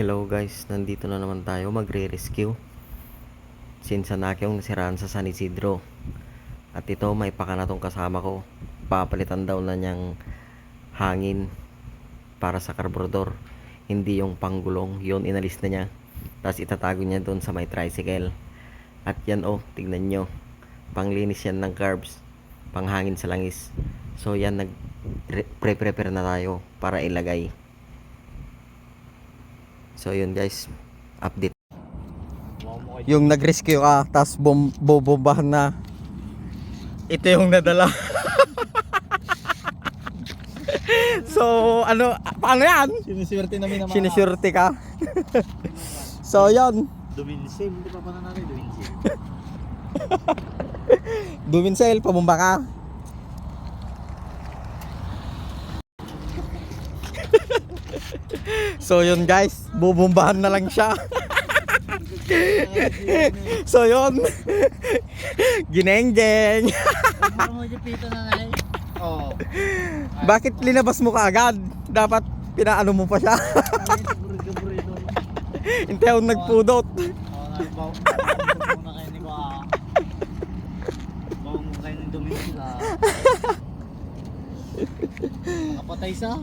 Hello guys, nandito na naman tayo magre-rescue since yung nasiraan sa San Isidro. At ito may paka na tong kasama ko. Papalitan daw na niyang hangin para sa karburador. Hindi yung panggulong, yun inalis na niya. Tapos itatago niya doon sa may tricycle. At yan tignan nyo. Panglinis yan ng carbs, panghangin sa langis. So yan, nag-prepare na tayo para ilagay. So yun guys, update. Yung nag-rescue ka, tas bombahan na. Ito yung nadala. So ano, paano yan? Siniswerte namin naman. Siniswerte ka. So yun, Duminsil, hindi pa pananari Duminsil. Duminsel, pabomba ka. So yun guys, bubombahan na lang siya. So yun, ginenggeng. Oh. Bakit linabas mo kaagad? Dapat pinaano mo pa siya. Hintay akong nagpudot. Bawang kayo ng Duminsil Nakapatay sa